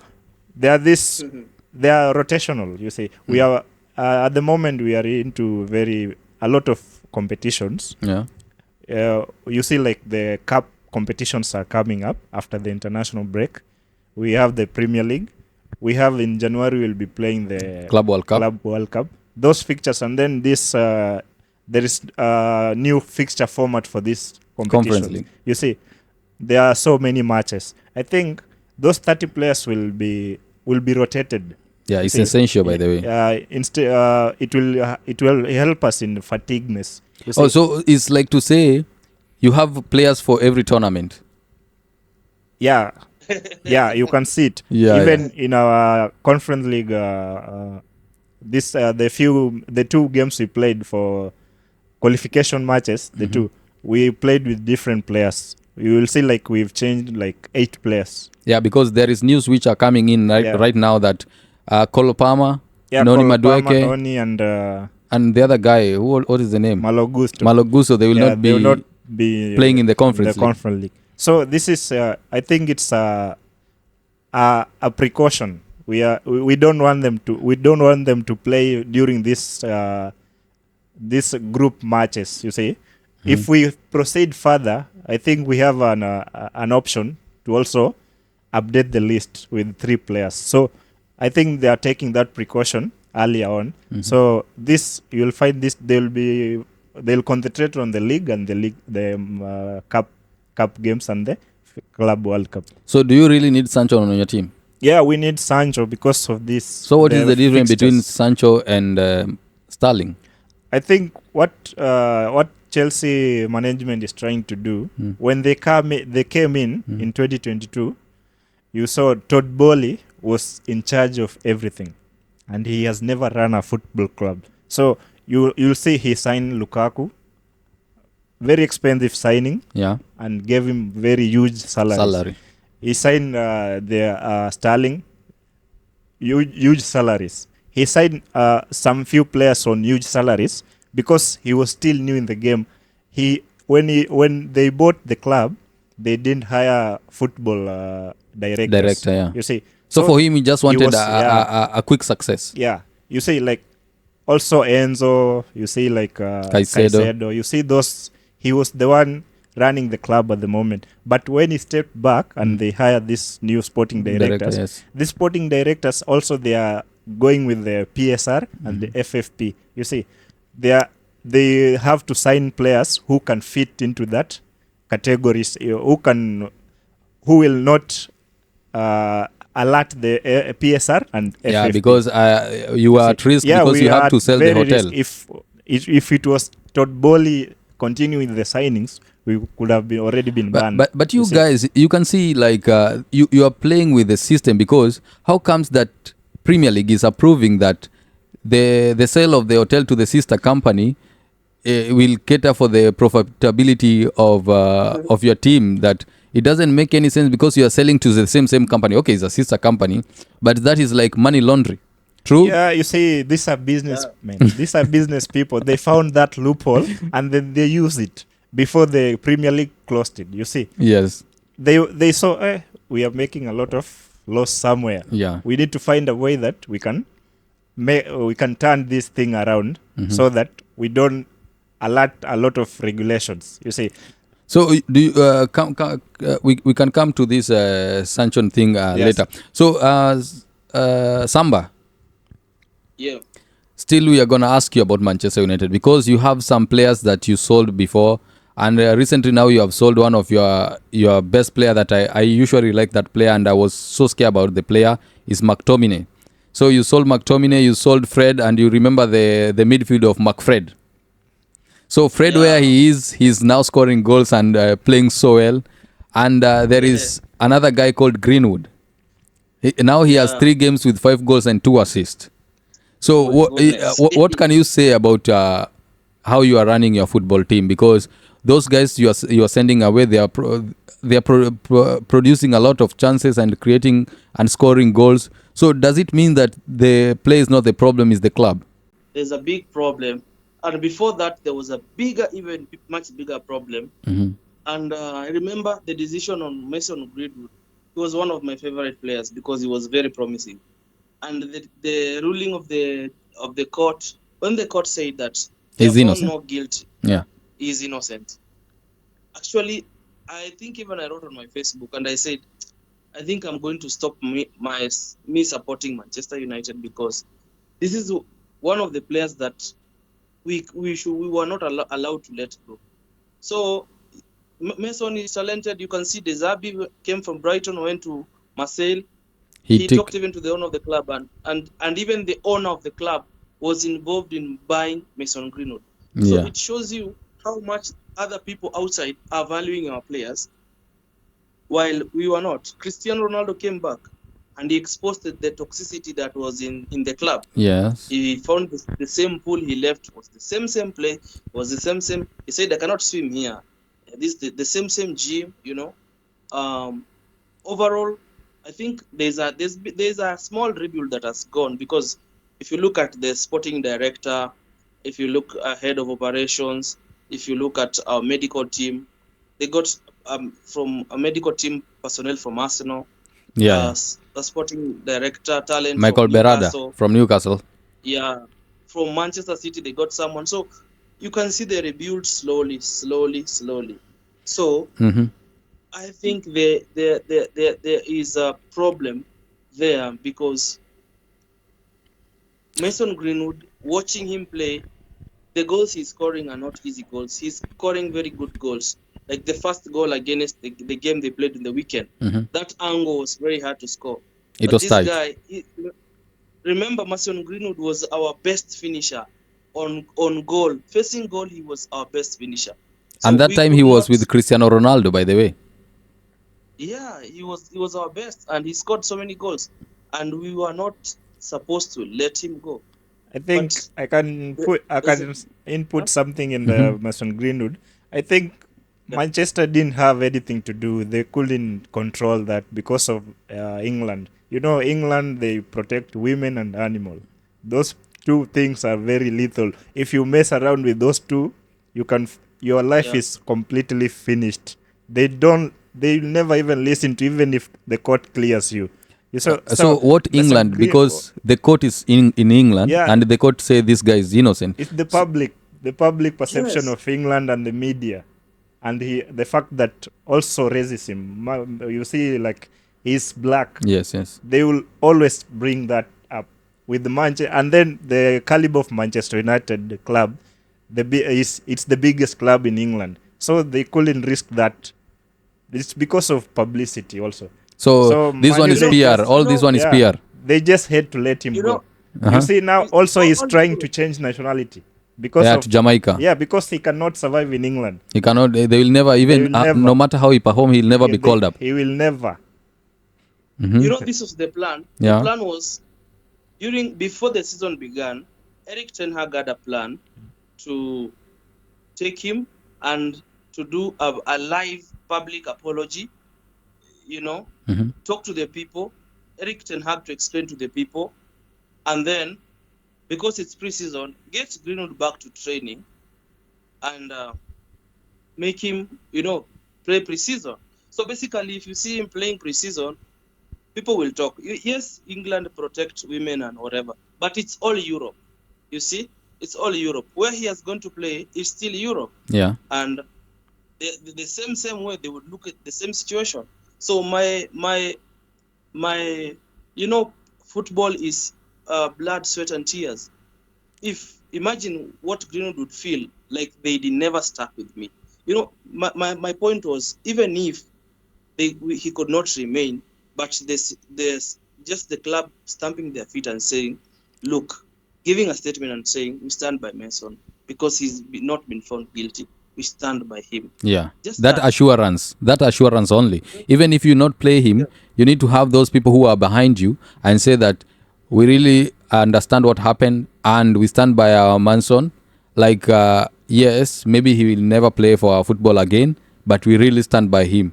they are this, they are rotational, you see. We are, at the moment, we are into a lot of competitions. Yeah. You see, like the cup competitions are coming up after the international break. We have the Premier League. We have in January we'll be playing the Club World Cup. Club World Cup. Those fixtures, and then this there is a new fixture format for this Conference competition. League. You see, there are so many matches. I think those 30 players will be rotated. Yeah, You it's see, essential, by the way. instead it will help us in fatigueness. You Oh, see, so it's like to say you have players for every tournament. yeah, yeah, you can see it Yeah, yeah. even in our conference league. This the two games we played for qualification matches, the two we played with different players. You will see like we've changed like 8 players. Yeah, because there is news which are coming in Yeah, right now that Kolopama, yeah, Noni Kolopama, Madueke, Noni, and and the other guy, what is the name? Malogusto. Maloguso, they will Yeah, not they will not be be playing in the in the conference league. conference league. So this is, I think it's a precaution. We don't want them to play during this group matches. You see, if we proceed further, I think we have an option to also update the list with 3 players. So I think they are taking that precaution earlier on. So this you'll find this they'll concentrate on the league and the cup games and the club World Cup. So do you really need Sancho on your team? Yeah, we need Sancho because of this. So what is the difference between fixtures. Sancho and Sterling? I think what Chelsea management is trying to do when they came in 2022, you saw Todd Bowley was in charge of everything, and he has never run a football club. So you'll see he signed Lukaku, very expensive signing, Yeah, and gave him very huge salaries. salary. He signed the Sterling, huge salaries. He signed some few players on huge salaries because he was still new in the game. When they bought the club, they didn't hire football directors. Director, yeah. You see, So So for him, he just he wanted was, yeah, a quick success. yeah. You see, like also Enzo. You see, like Caicedo. Caicedo. You see those. He was the one running the club at the moment. But when he stepped back and they hired these new sporting Director, directors, yes. these sporting directors also they are going with the PSR and the FFP. You see, they have to sign players who can fit into that categories, who will not alert the PSR and Yeah, FFP. because you You are see, at risk yeah, because we you are have at to sell the very risk. hotel. If it was Todd Bowley continuing the signings, we could have been already been But banned. but but You you see, guys, you can see like you are playing with the system, because how comes that Premier League is approving that the sale of the hotel to the sister company will cater for the profitability of your team? That it doesn't make any sense, because you are selling to the same company. Okay, it's a sister company, but that is like money laundry. True. yeah, you see, these are Yeah. businessmen. These are business people. They found that loophole and then they use it before the Premier League closed it. You see, Yes. they saw, we are making a lot of loss somewhere. Yeah. We need to find a way that we can turn this thing around so that we don't alert a lot of regulations. You see, So do you, we can come to this Sancho thing yes, later. So Samba, Yeah. still we are going to ask you about Manchester United, because you have some players that you sold before, and recently now you have sold one of your best player that I usually like that player, and I was so scared about the player is McTominay. So you sold McTominay, you sold Fred, and you remember the midfield of McFred. So Fred, where Yeah. he is, he's now scoring goals and playing so well. And there Yeah. is another guy called Greenwood. Now he has Yeah. 3 games with 5 goals and 2 assists. So My goodness. what can you say about how you are running your football team? Because those guys you are sending away, they are producing a lot of chances and creating and scoring goals. So does it mean that the play is not the problem, is the club? There's a big problem. And before that, there was a bigger, even much bigger problem. Mhm. And I remember the decision on Mason Greenwood. He was one of my favorite players because he was very promising. And the ruling of the court, when the court said that they He's have found innocent. no guilt, Yeah. he is innocent. Actually, I think even I wrote on my Facebook and I said, I think I'm going to stop me supporting Manchester United, because this is one of the players that we were not allowed to let go. So Mason is talented. You can see Dezabi came from Brighton, went to Marseille. He He took. talked even to the owner of the club, and even the owner of the club was involved in buying Mason Greenwood. So Yeah. it shows you how much other people outside are valuing our players, while we were not. Cristiano Ronaldo came back and he exposed the toxicity that was in the club. Yes. He found the same pool he left was the same play, was the same. He said, I cannot swim here. This the same gym, you know. Overall, I think there's a small rebuild that has gone, because if you look at the sporting director, if you look ahead of operations, if you look at our medical team, they got from a medical team personnel from Arsenal, Yeah, yeah. a sporting director talent from Michael Berada Newcastle, from Newcastle. yeah, from Manchester City they got someone. So you can see they rebuild slowly. So Hmm. I think there is a problem there, because Mason Greenwood, watching him play, the goals he's scoring are not easy goals. He's scoring very good goals. Like the first goal against the game they played in the weekend, Hmm. that angle was very hard to score. It But was this tight. guy, remember, Mason Greenwood was our best finisher on goal. Facing goal, he was our best finisher. So And that we time could he was not. with Cristiano Ronaldo, by the way. Yeah, he was our best, and he scored so many goals, and we were not supposed to let him go. I But think I there's a, can input huh? something in Hmm. the Mason Greenwood. I think Yeah, Manchester didn't have anything to do. They couldn't control that because of England. You know, England, they protect women and animal. Those two things are very lethal. If you mess around with those two, your life yeah, is completely finished. They never even listen to, even if the court clears you. You saw, So what there's a England? great, Because the court is in England, yeah, and the court say this guy is innocent. it's the public perception Yes. of England and the media, and the fact that also racism. You see, like, he's black. Yes, yes. They will always bring that up with the Manchester, and then the caliber of Manchester United the club, it's the biggest club in England, so they couldn't risk that. It's because of publicity also. So So this Man one You is know, United PR. just, All this one is yeah, PR. they just had to let him you go. know, You Uh-huh. see, now it's also he's all trying to Europe. change nationality because Yeah, of, to Jamaica. yeah, because he cannot survive in England. He cannot. They will never They even. will never. No matter how he perform, he'll never be called up. He will never. You Hmm. know, this was the plan. The Yeah. plan was before the season began, Eric Ten Hag had a plan to take him and to do a live public apology, you know, Hmm. talk to the people, Eric Ten Hag to explain to the people, and then, because it's preseason, get Greenwood back to training and make him, play preseason. So basically, if you see him playing preseason, people will talk. Yes, England protect women and whatever, but it's all Europe. You see, it's all Europe. Where he has gone to play is still Europe, Yeah. and the same way they would look at the same situation. So my football is blood, sweat, and tears. If imagine what Greenwood would feel like they did never stuck with me. My point was, even if he could not remain, but there's just the club stamping their feet and saying, look, giving a statement and saying, we stand by Mason because not been found guilty. We stand by him. Yeah. Just That that. assurance. That assurance only. Even if you not play him, you need to have those people who are behind you and say that we really understand what happened and we stand by our Manson. Like, yes, maybe he will never play for our football again, but we really stand by him.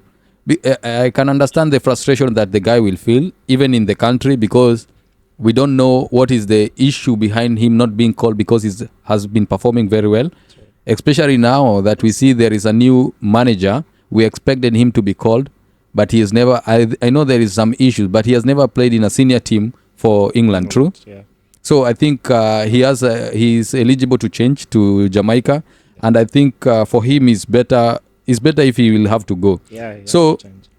I can understand the frustration that the guy will feel, even in the country, because we don't know what is the issue behind him not being called because he has been performing very well. Especially now that we see there is a new manager, we expected him to be called, but he has never. I know there is some issues, but he has never played in a senior team for England. True. Yeah. So I think he is eligible to change to Jamaica, and I think for him is better. It's better if he will have to go. Yeah. He has to So change.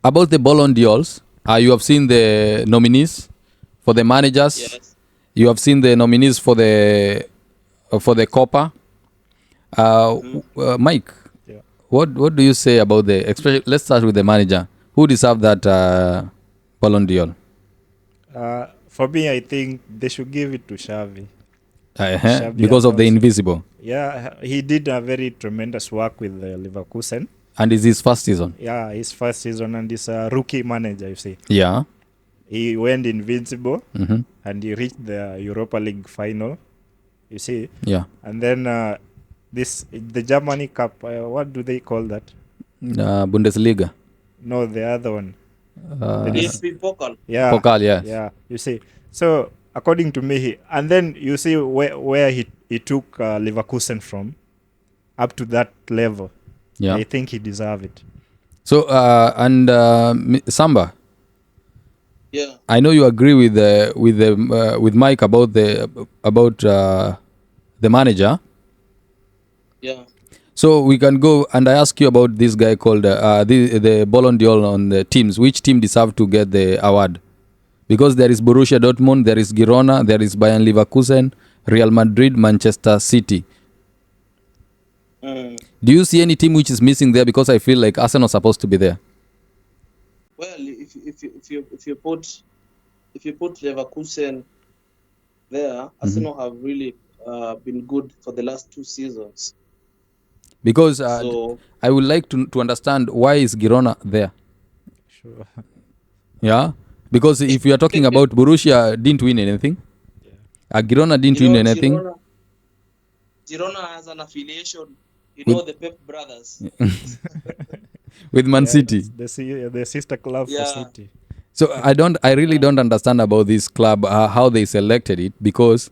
about the Ballon d'Ors, you have seen the nominees for the managers. Yes. You have seen the nominees for the Copa. Mike, Yeah. what do you say about especially? Let's start with the manager. Who deserve that Ballon d'Or? For me, I think they should give it to Xavi. Xavi Because of the Alonso. invisible, Yeah, he did a very tremendous work with Leverkusen. and it's his first season. Yeah, his first season, and he's a rookie manager, you see. Yeah. He went invincible Hmm. and he reached the Europa League final, you see. Yeah. And then the Germany Cup, what do they call that? Bundesliga. No, the other one. Uh, There is- DFB Pokal. Yeah. Pokal, yes. Yeah, you see. So according to me, and then you see where he took Leverkusen from up to that level. Yeah. I think he deserved it. So Samba, Yeah. I know you agree with Mike about the manager. Yeah. So we can go and I ask you about this guy called the Ballon d'Or on the teams. Which team deserve to get the award? Because there is Borussia Dortmund, there is Girona, there is Bayern Leverkusen, Real Madrid, Manchester City. Mm. Do you see any team which is missing there? Because I feel like Arsenal is supposed to be there. Well, if you put Leverkusen there, Arsenal have really been good for the last 2 seasons. Because So I would like to understand why is Girona there? Sure. Yeah, because if you are talking about Borussia didn't win anything, Girona didn't win anything. Girona has an affiliation, With- the Pep brothers. with Man City. The sister club Yeah. for City. So I really don't understand about this club how they selected it because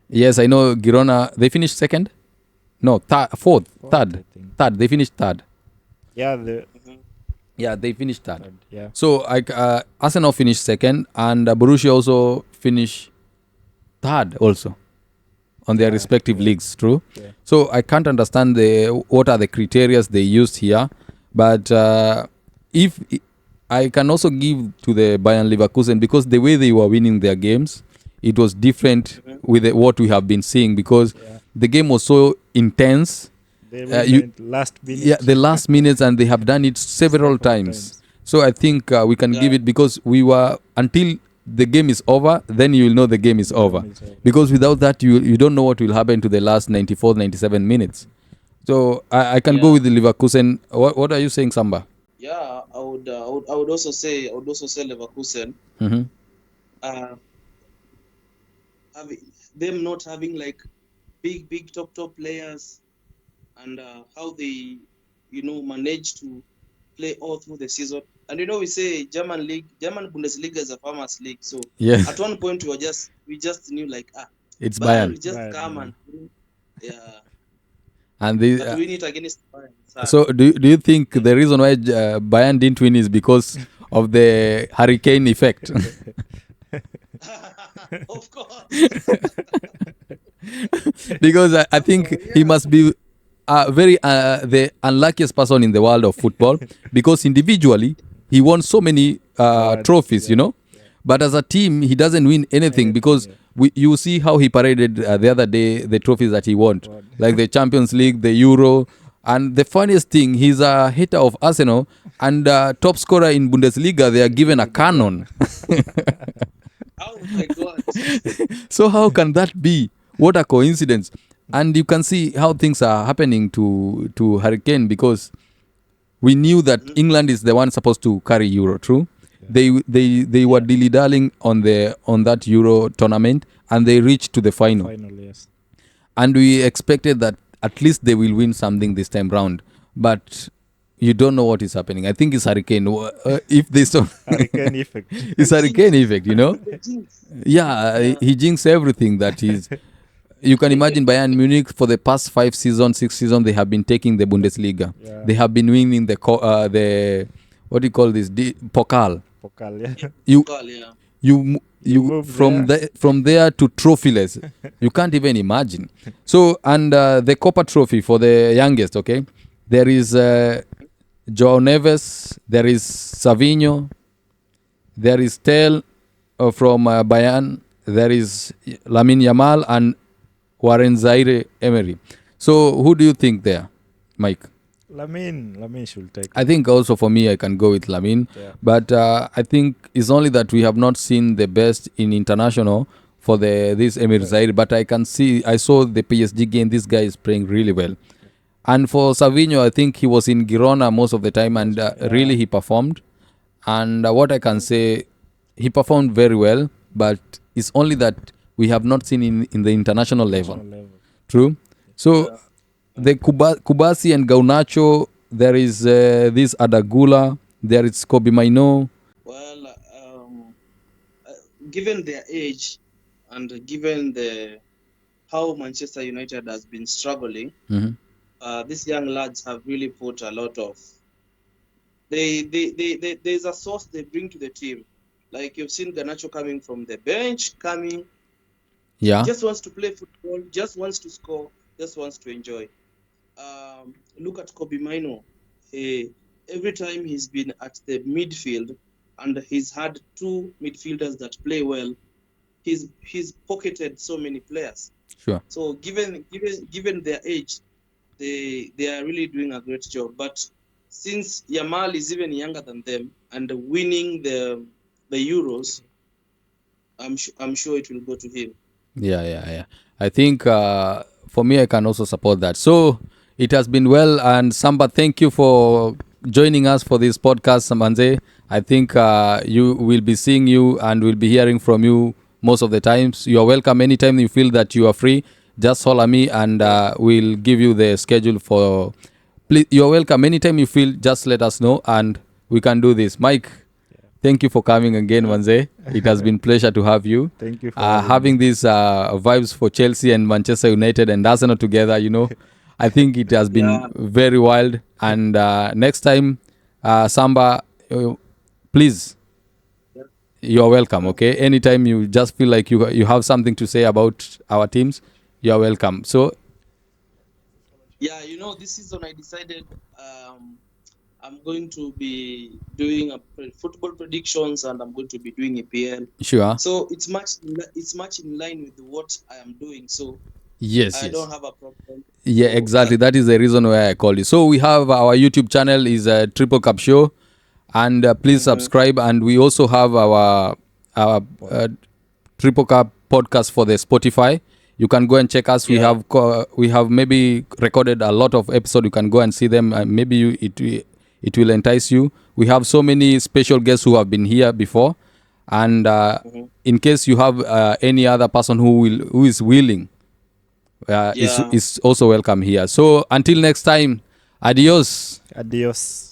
yes, I know Girona they finished second, no fourth, I third. think. Third, they finished third. Yeah, Yeah, they finished third. Yeah. So Arsenal finished second, and Borussia also finished third also on their Yeah, respective yeah, leagues. True. yeah. So I can't understand what are the criteria they used here, but if I can also give to the Bayern Leverkusen because the way they were winning their games, it was different Mhm. with what we have been seeing because Yeah. the game was so intense. They win You the last yeah, minute the last minutes, and they have done it several several times. times. So I think we can Yeah, give it because we were until the game is over, then you will know the game is The over. game is over. Because without that, you don't know what will happen to the last 94, 97 minutes. So I can go yeah, with the Leverkusen. What are you saying, Samba? yeah. I would also say Leverkusen. Mm-hmm. Uh, having them not having like big top players, and how they manage to play all through the season. And we say German Bundesliga is a farmers league. So Yeah, at one point we just knew like it's Bayern Bayern. will just Bayern, come yeah. and yeah, And they, but win it against Bayern. It's hard. so do you think Yeah. the reason why Bayern didn't win is because of the hurricane effect? Of course. Because I So think he yeah. must be very the unluckiest person in the world of football because individually he won so many Awards, trophies, yeah. Yeah. but as a team he doesn't win anything Anything, because yeah. you see how he paraded the other day the trophies that he won, Award. like the Champions League, the Euro, and the funniest thing, he's a hater of Arsenal and top scorer in Bundesliga. They are given a cannon. Oh my God. So how can that be? What a coincidence! And you can see how things are happening to Hurricane because we knew that Mhm. England is the one supposed to carry Euro. True, Yeah. they were Yeah. dilly dallying on that Euro tournament and they reached to the final. Final, yes. And we expected that at least they will win something this time round, but you don't know what is happening. I think it's Hurricane. If they don't, Hurricane effect. The it's Hurricane jinx. effect. The jinx. Yeah, Yeah. he jinxed everything that is. You can imagine Bayern Munich for the past 5 seasons, 6 seasons, they have been taking the Bundesliga. Yeah. They have been winning the what do you call this? Pokal. Pokal, yeah. You Call, yeah. You move there. from there to trophyless. You can't even imagine. So and the Copa Trophy for the youngest. Okay, there is Joao Neves. There is Savinho. There is Tel from Bayern. There is Lamine Yamal and Warren Zaire Emery. So who do you think there, Mike? Lamine should take I it. think also for me, I can go with Lamine. Yeah. But I think it's only that we have not seen the best in international for this Emir Zaire. But I saw the PSG game. This guy is playing really well. And for Savinho, I think he was in Girona most of the time, and Yeah. really he performed. And what I can say, he performed very well. But it's only that we have not seen in the international level. National level. True. So Yeah. the Kubasi and Gaunacho, there is this Adagula, there is Kobe Maino. Well, uh, given their age and given the how Manchester United has been struggling, Mhm. these young lads have really put a lot of there's a source they bring to the team. Like you've seen Ganacho coming from the bench, coming Yeah, just wants to play football, just wants to score, just wants to enjoy. Look at Kobe Mino. Every time he's been at the midfield and he's had two midfielders that play well, he's pocketed so many players. sure. So given their age, they are really doing a great job. But since Yamal is even younger than them and winning the Euros, I'm sure it will go to him. Yeah. I think for me, I can also support that. So it has been well. And Samba, thank you for joining us for this podcast, Samanze. I think you will be seeing you and we'll be hearing from you most of the times. You are welcome anytime you feel that you are free. Just holler me and we'll give you the schedule for. Please, you're welcome anytime you feel. Just let us know and we can do this. Mike, thank you for coming again, Manze. It has been pleasure to have you. Thank you for having Having me. these vibes for Chelsea and Manchester United and Arsenal together, I think it has been Yeah, very wild. And next time, Samba, please, Yeah. you're welcome. Mhm. Okay, anytime you just feel like you have something to say about our teams, you're welcome. So Yeah, this season I decided I'm going to be doing football predictions, and I'm going to be doing EPL. sure. So it's much in line with what I am doing. So Yes, I don't yes. have a problem. Yeah, So exactly. That is the reason why I called you. So we have our YouTube channel is Triple Cup Show, and please mhm, subscribe. And we also have our Triple Cup podcast for the Spotify. You can go and check us. yeah. We have maybe recorded a lot of episodes. You can go and see them. Maybe it will entice you. We have so many special guests who have been here before, and Mhm. in case you have any other person who is willing Yeah. is also welcome here. So until next time, adios. Adios.